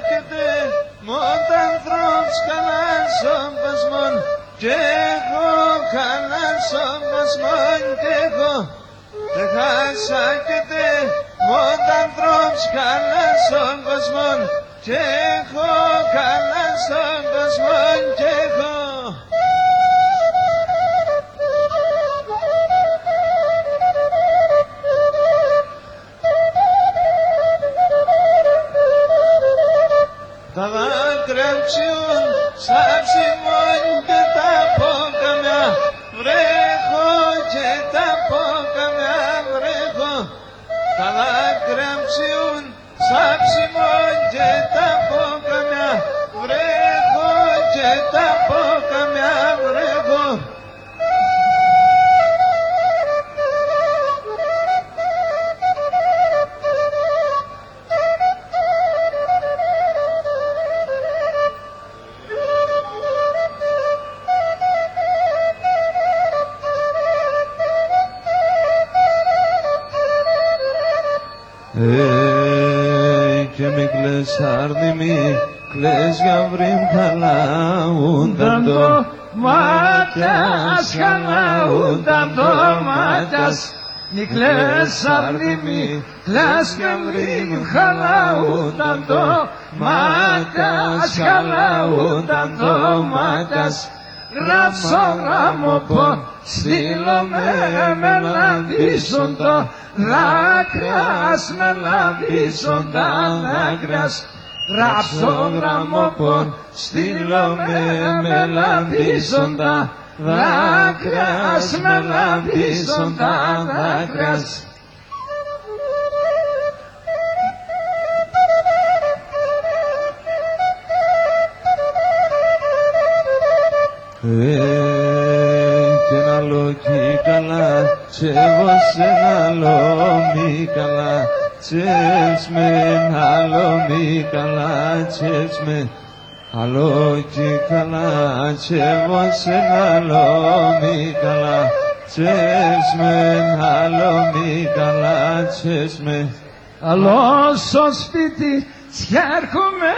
σάκεται μόντ ανθρώπς καλάς όμπασμον και εγώ καλάς όμπασμον και εγώ σάκεται μόντ ανθρώπς καλάς όμπασμον και εγώ καλάς όμπασμον και εγώ. Τα δάκρυα ψιούν στα ψημόν και τα πόκαμια βρέχω και τα πόκαμια βρέχω. Τα δάκρυα ψιούν στα ψημόν και τα πόκαμια βρέχω και τα πόκαμια βρέχω. Και μη κλαις άρδι μη κλαις γαβρίμ χαλαούνταν το μάτιας, χαλαούνταν το μάτιας. Μη κλαις άρδι μη κλαις γαβρίμ χαλαούνταν το μάτιας, χαλαούνταν το μάτιας. Γράψω γραμμοπό, στείλω με λαβίσοντο δάκρυας, με λαβίσοντα δάκρυας. Γράψω γραμμοπό, στείλω με λαβίσοντα δάκρυας, με λαβίσοντα δάκρυας. Και ένα λόγι καλά, τσέβος ένα λόγι καλά, τσέβς με ένα λόγι καλά, τσέβς με αλόγι καλά, τσέβος ένα λόγι καλά, τσέβς με ένα λόγι καλά, τσέβς με. Αλλό στο σπίτι σχέρχομαι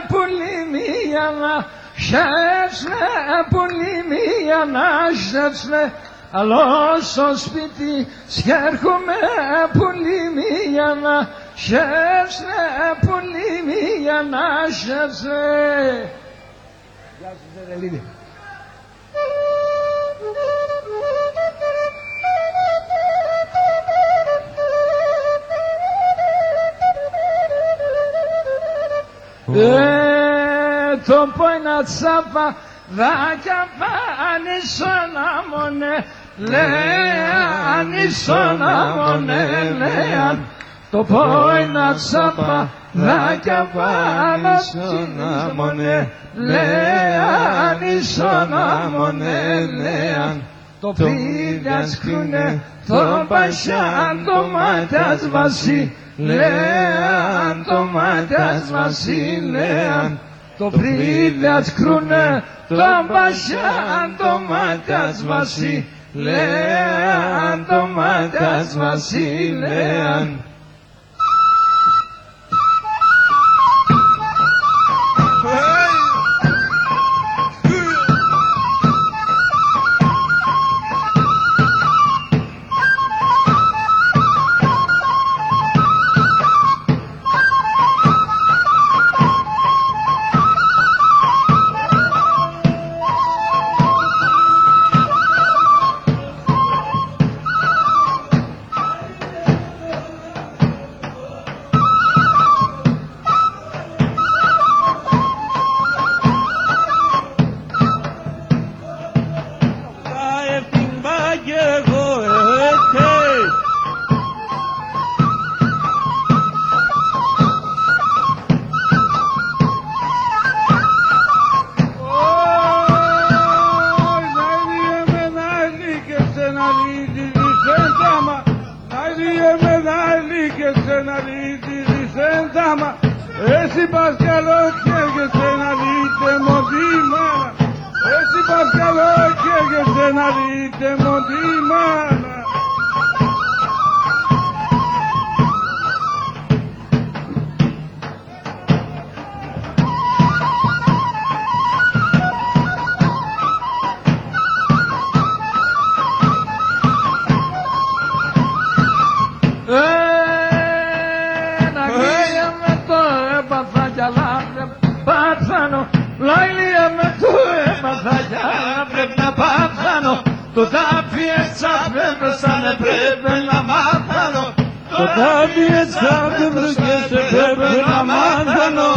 πολύ μία να χέψμε, πολύ μία να χέψμε. Αλλό στο σπίτι σχέρχομαι πολύ μία να χέψμε, πολύ μία να χέψμε. Γεια σου Ζερελίδη. Το πόινα τσάπα δάκια πανίσονα μονέ λέαν, ισόνα μονέ λέαν. Το πόινα τσάπα δάκια πανίσονα μονέ λέαν, ισόνα μονέ λέαν. Το πίδιας κρούνε, το πασιάν, το μάτιας βασί λέαν, το μάτιας βασί λέαν. Το πίδιας κρούνε, το πασιάν, το μάτιας βασί λέαν, το μάτιας βασί λέαν. Εσύ πας καλό και έρχεσαι να δείτε μοντήμανα. Εσύ πας καλό και έρχεσαι να δείτε μοντήμανα. πάθανω. Λάιλια με το έμαθα για να πρέπει να πάθανω. Το τάπι έτσι απέβρεσανε πρέπει να μάθανω. Το τάπι έτσι απέβρεσανε πρέπει να μάθανω.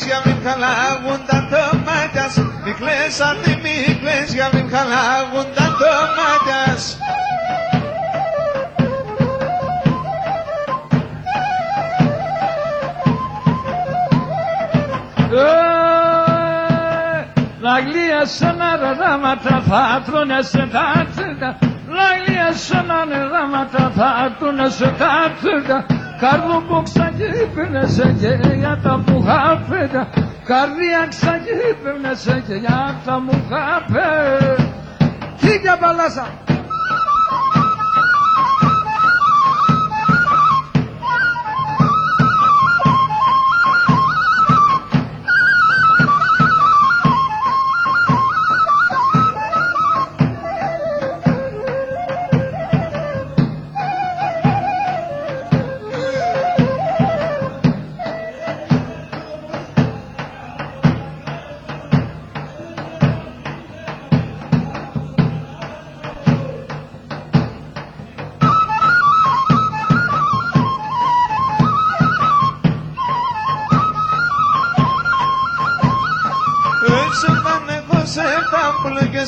Για μην χαλάγουν τα ντομάτιας. Μη κλαις αντί μη κλαις για μην χαλάγουν τα ντομάτιας. Λαγλία σαν αραράματα θα τρώνε σε τα τσίρκα. Λαγλία σαν αραράματα θα τρώνε σε τα τσίρκα. Καρδό που ξαγύπνεσαι και για τα μου χάπετα. Καρδία ξαγύπνεσαι και για τα μου χάπετα. Χίγια παλάσα.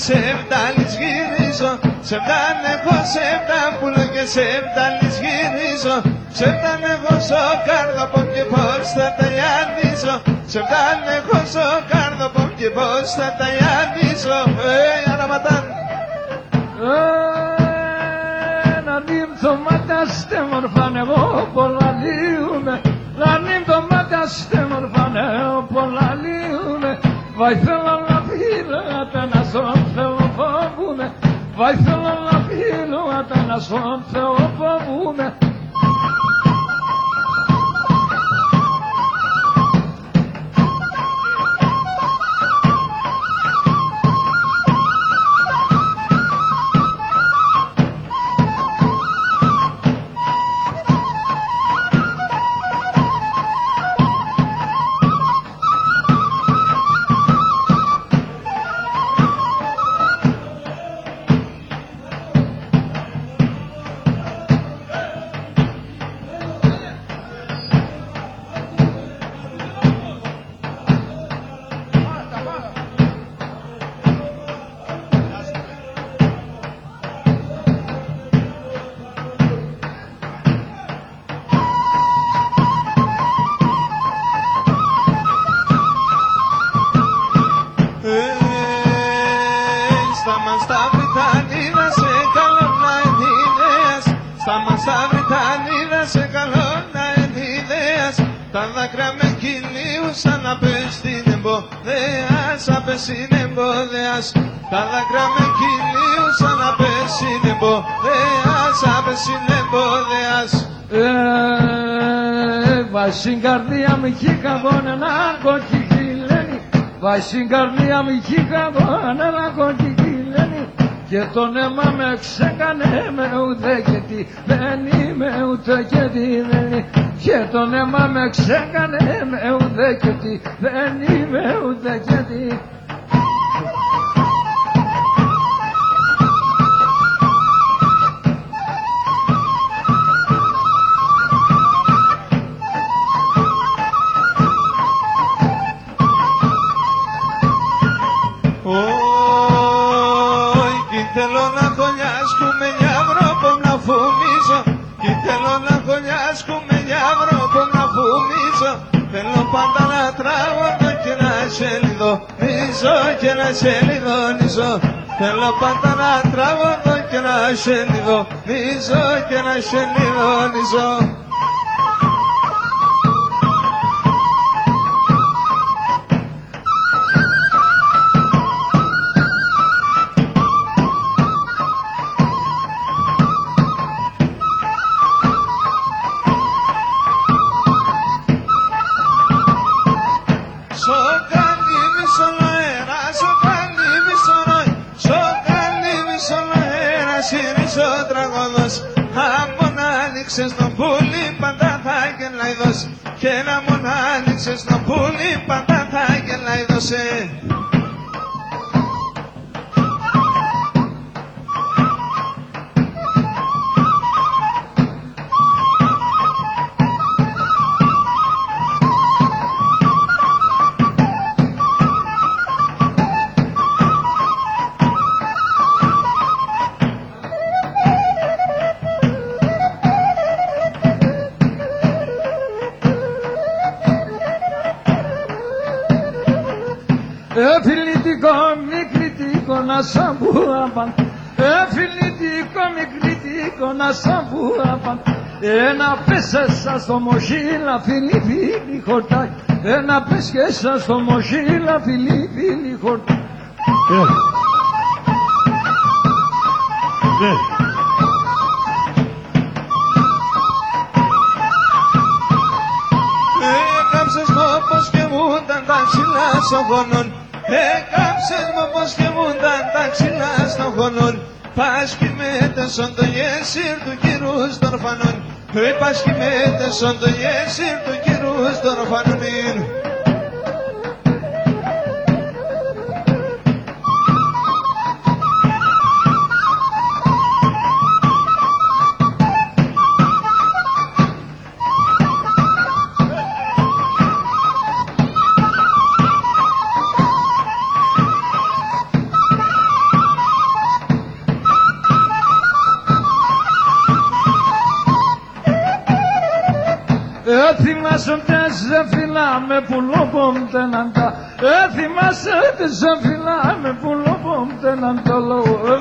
Σε φτάλεις γυρίζω, σε φτάνεχω σε φτάμπουλο και σε φτάλεις γυρίζω. Σε φτάνεχω στο κάρδοπο και πώς θα τα γιαννίζω. Σε φτάνεχω στο κάρδοπο και πώς θα τα γιαννίζω. Αραματάν. Να νύμθω μάτα στε μορφάνε εγώ πολλά λύουμε. Να νύμθω μάτα στε μορφάνε εγώ πολλά λύουμε. Βαϊθέλα να φύλλω να στον Θεό φοβούμε. Βαϊθέλα να φύλλω να στον Θεό φοβούμε. Τα δάκρυα με κυλίουσαν απες στην εμποδέας, απες στην εμποδέας. Τα δάκρυα με κυλίουσαν απες στην εμποδέας, απες στην εμποδέας. Βάζ' στην καρδία μου κι καγόν ένα κοκκικιλένι. Βάζ' στην καρδία μου κι καγόν ένα κοκκικιλένι. Και το αίμα με ξέκανε με ούτε και τι δεν είμαι ούτε και τι δεν είμαι. Και το αίμα με ξέκανε με ούτε και τι δεν είμαι ούτε και τι. Θέλω να χωνιάσκουμε μια βρόπο να φουμίζω. Κι θέλω να χωνιάσκουμε μια βρόπο να φουμίζω. Θέλω πάντα να τραγωδώ και να σε λιδονίζω και να σε λιδονίζω. Θέλω πάντα να τραγωδώ και να σε λιδονίζω και να σε λιδονίζω. So άνοιξες το πουλί πάντα θα γελάει δώσε. Και να μου άνοιξες το πουλί πάντα θα γελάει δώσε. Φιλητικό, μη κριτικό να σαν πουάπαν. Φιλητικό, μη κριτικό να σαν πουάπαν. Ένα πέσα στο μοχίλα, φίλοι, φίλοι, χορτάκι. Ένα πέσα στο μοχίλα, φίλοι, φίλοι, χορτάκι. Έκαψες μου πως και μου ήταν τα ξυλά στο χωνόν. Έκαψες μου πως και μου ήταν τα ξυλά στο χωνόν. Πάσχημέτες ον το γέσυρ του κυρού στον ορφανόν. Πάσχημέτες ον το γέσυρ του κυρού στον ορφανόν. Θυμάσαι σε φυλάμε που λοπόμπτεναντα. Θυμάσαι σε φυλάμε που λοπόμπτεναντα.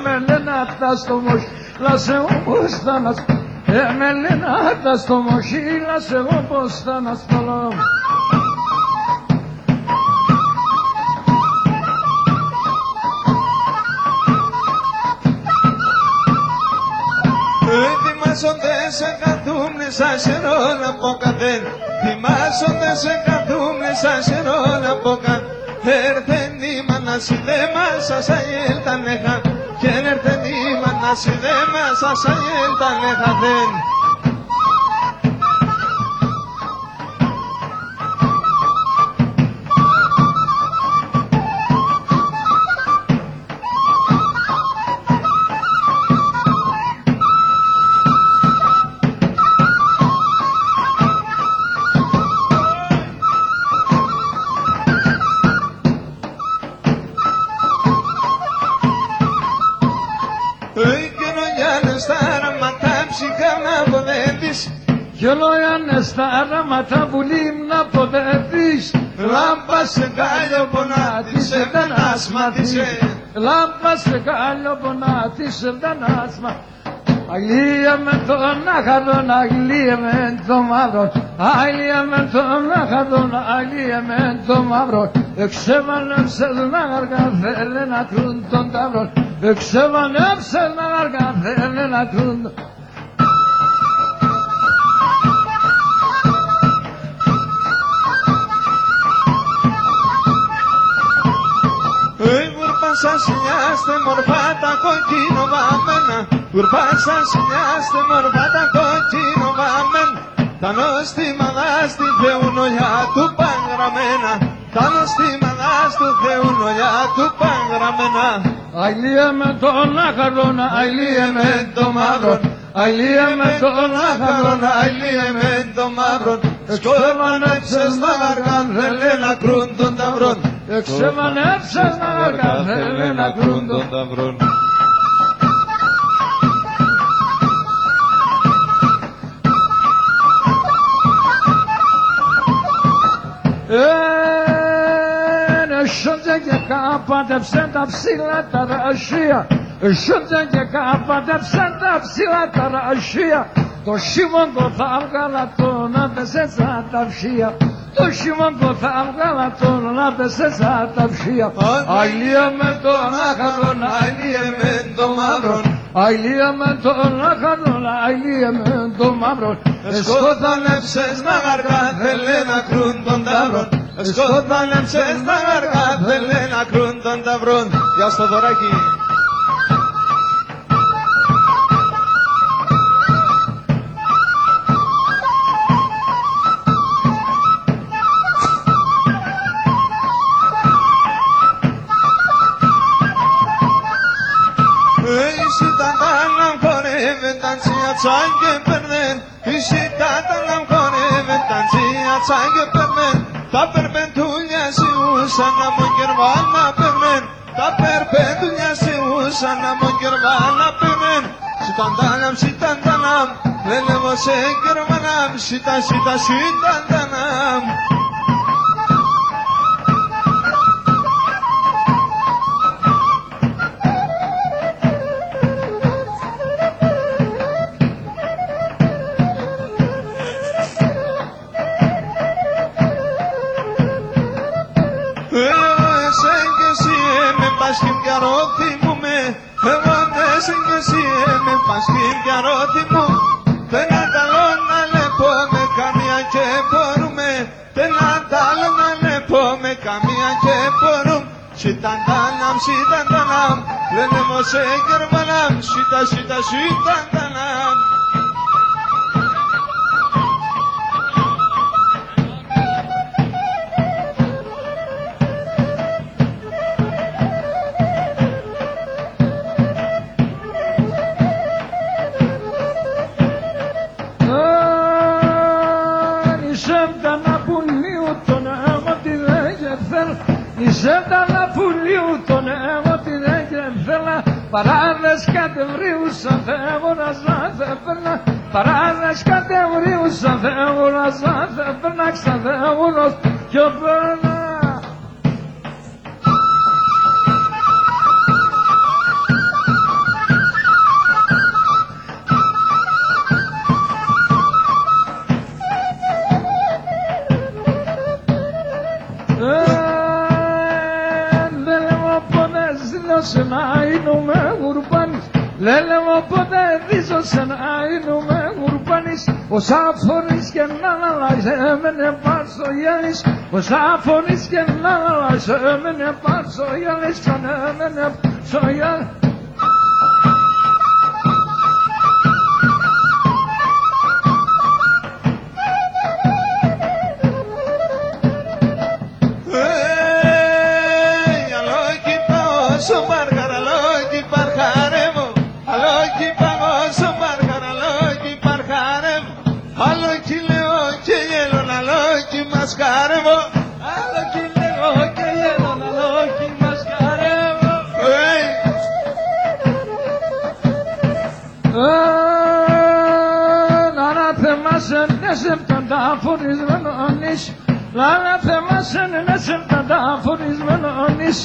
Με λένε αυτά στο μοχίλα σε όπως θα να σπ. Με λένε αυτά στο μοχίλα σε όπως θα να σπαλώ. Θυμάσονται σε καθούμνες σαν σερόν από καθέν. Θυμάσονται σε καθούμνες σαν σερόν από καθέν. Έρθεν η μανάση δε μας ασαγέλ τα νέχα. Και έρθεν η μανάση δε μας ασαγέλ τα νέχα δεν. Γιολόιανε στα άραματα που λίμνα ποδεύεις. Λάμπα σε κάλιο πονάτισε δεν ασμάτισε. Λάμπα σε κάλιο πονάτισε δεν ασμάτισε. Αγγλία με τον άχαρον, αγγλία με τον μαύρο. Αγγλία με τον άχαρον, αγγλία με τον μαύρο. Εξέβανεψες να αργά θέλει να κρούν τον ταύρο. Εξέβανεψες να αργά θέλει να κρούν τον ταύρο. Σασινιάστε μορφά τα κοκκίνο βαμμένα. Κουρπάσα σινιάστε μορφά τα κοκκίνο βαμμένα. Τα νοστήματα στη θεουνολιά του παγραμμένα. Τα νοστήματα του θεουνολιά του παγραμμένα. Αγγλία με τον άχαρον, αγγλία με τον μαύρον. Αγγλία με τον άχαρον, αγγλία με τον μαύρον. Εξέβανεψες να αργά θέλει να κρούν τον ταυρόν. Εξέβανεψες να αργά θέλει να κρούν τον ταυρόν. Σόντια και κάπατεψε τα ψηλά τα ρασία. Σόντια και κάπατεψε τα ψηλά τα ρασία. Το σίμωγκο θα βγάλα τον άπεσε σαν τα ψία. Το σίμωγκο θα βγάλα τον άπεσε σαν τα ψία. Αγγλία με τον άχαρον, αγγλία με τον μαύρον. Αγγλία με τον άχαρον, αγγλία με τον μαύρον. Σκότανεψες να αργά θέλει να κρούν τον ταύρον. Σκότανεψες να αργά θέλει να κρούν τον ταυρόν. Γεια στο δωράκι. Σιταντάναμ χορεύεν ταντσία τσάν και περνέν. Η σιταντάναμ χορεύεν ταντσία τσάν και περνέν. Τα περπεντούλια σιούσαν να μον κερβάνα περνέν. Τα περπεντούλια σιούσαν να μον κερβάνα περνέν. Σιταντάναμ, λένε μου σε κερβάναμ. Σιταντάναμ. Πασχήν κι αρώτη μου με, εγώ δέσαι κι εσύ με πασχήν κι αρώτη μου. Δεν ανταλώ να λεπώ με καμία και μπορούμε, δεν ανταλώ να λεπώ με καμία και μπορούμε. Σιταντάναμ, λένε μου σε κερβάναμ, σιταντάναμ. Ζέντανα πουλίου τον εγώ τη δεν θέλα. Παράδες κατεβρίουσαν θεώραζα δεν περνά. Παράδες κατεβρίουσαν θεώραζα δεν περνά. Ξαδεώρος κι ο περνά. Σε ναείνουμε γουρπάνης. Λένε μου ποτέ δίσω σε ναείνουμε γουρπάνης. Όσα φορείς και να αλλάζει έμενε πάρσο γέλης. Όσα φορείς και να αλλάζει έμενε πάρσο γέλης. Ξανά έμενε πάρσο γέλης. Μασκάρευω, άλλο κι λέγω και γέλω να λόγι μασκάρευω. Λάρα θεμάσαι νέσαι τα φορισμένονης. Λάρα θεμάσαι νέσαι τα φορισμένονης.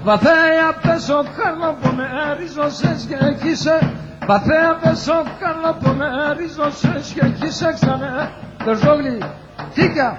Βαθέα πέσω καλό που με ρίζωσες και κύσε. Βαθέα πέσω καλό που με ρίζωσες και κύσε. Ξανά το ζόγλι, τίκα.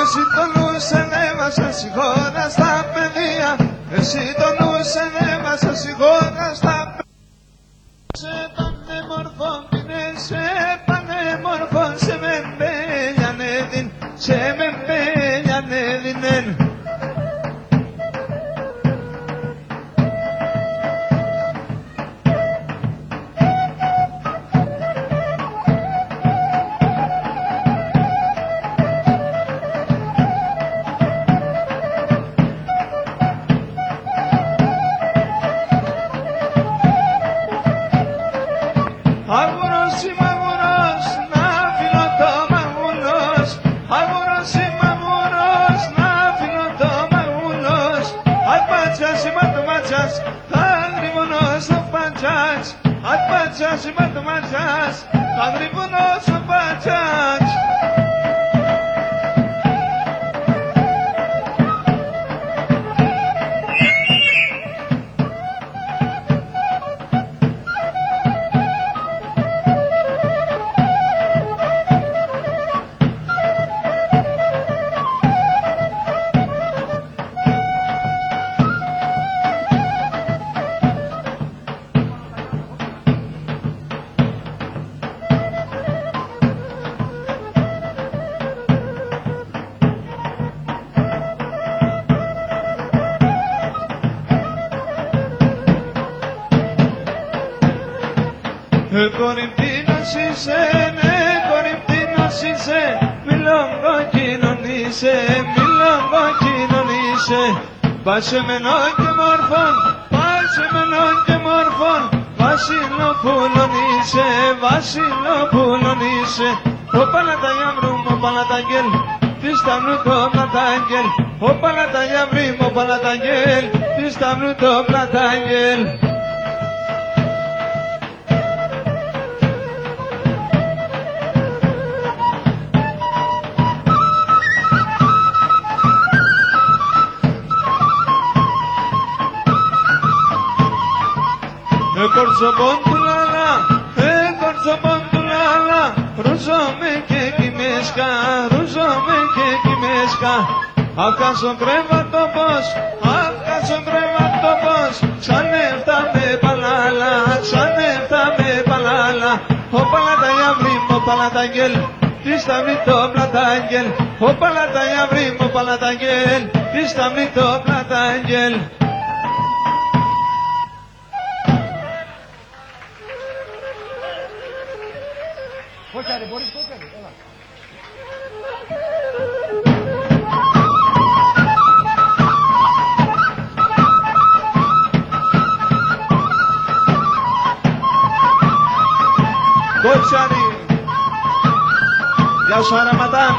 Εσύ το νου σε ανέβασα, συγχώρα στα παιδεία. Εσύ το νου σε με πέλιανε δινέν. Αγουρός είμαι αγουρός, να φύλλω το μαγούλος. Αγουρός είμαι αγουρός, να φύλλω το μαγούλος. Αϊ πάτσας είμαι το μάτσας, θα γρυβωνώ στο πάτσας. Αϊ πάτσας είμαι το μάτσας, θα γρυβωνώ στο πάτσας. Κορυμπτίνος είσαι, ναι, κορυμπτίνος είσαι, μιλόγω κοινωνείσαι, μιλόγω κοινωνείσαι. Πασεμένο και μόρφων, πασεμένο και μόρφων, βασιλοπούλων είσαι, βασιλοπούλων είσαι. Ο Παναταγιαύρου μου, ο Παναταγγέλ, τη σταυρού το Πλατάγγελ. Ο Παναταγιαύρου μου, ο Παναταγγέλ, τη σταυρού το Πλατάγγελ. Κορσοπών του λαλά, κορσοπών του λαλά, ρουζόμαι και κοιμέσκα, ρουζόμαι και κοιμέσκα. Αυκάσον κρεβατόπος, αυκάσον κρεβατόπος, ξανέφτα με παλάλα, ξανέφτα με παλάλα. Ο Παναταγιαύρη μου, ο Παναταγγέλ, τη σταυρή το Πλατάγγελ. Ο Παναταγιαύρη μου, ο Παναταγγέλ, τη σταυρή το Πλατάγγελ. Κότσαρε, μπορείς κότσαρε, έλα. Κότσαρη, γεια σου Αραματάν.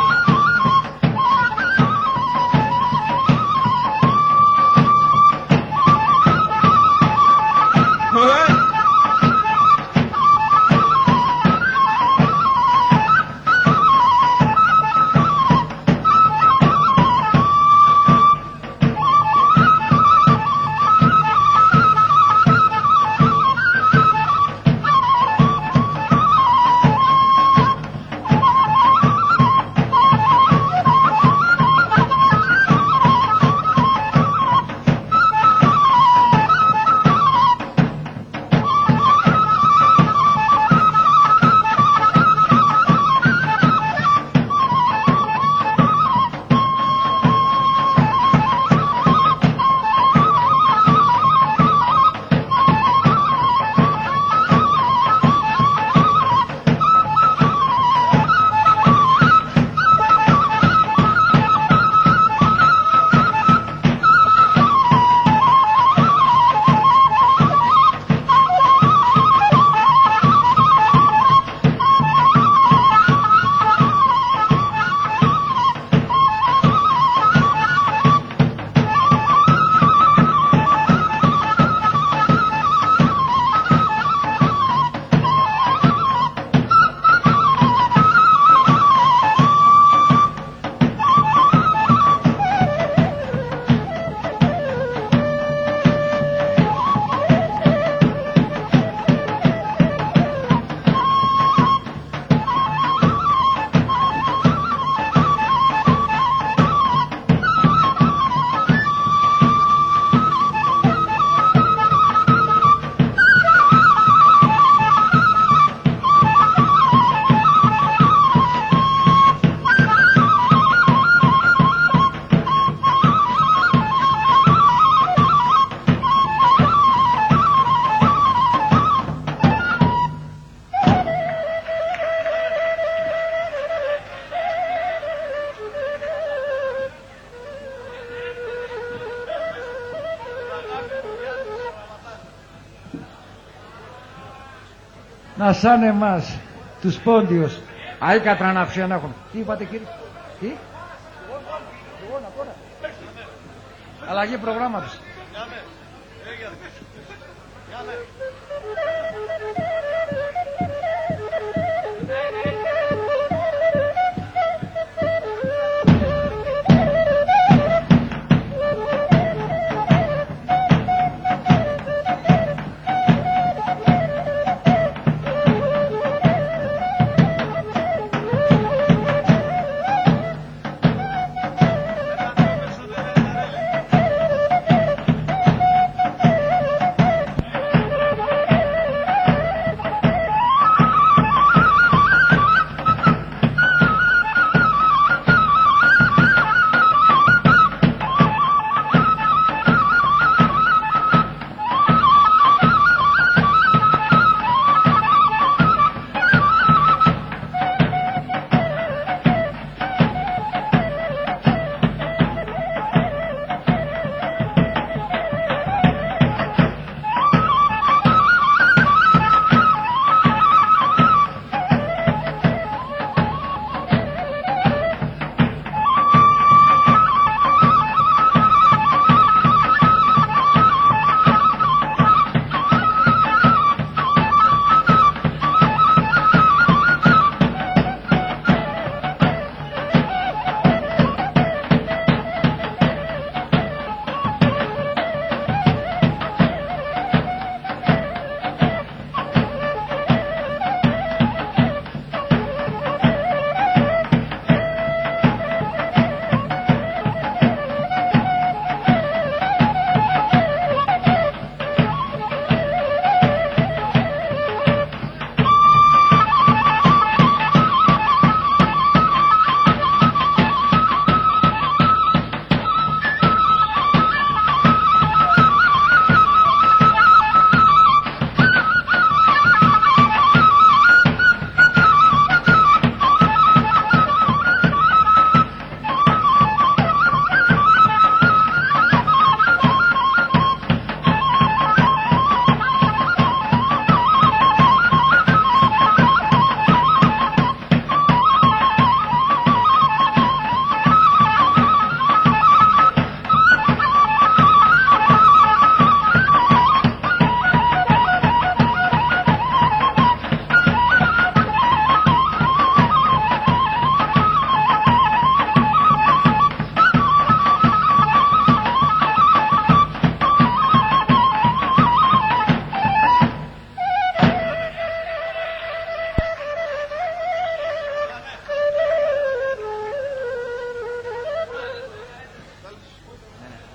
να σαν εμάς, τους πόντιους. Αή κατραναυσία να έχουμε. Τι είπατε κύριε? Τι? Αλλαγή προγράμματος.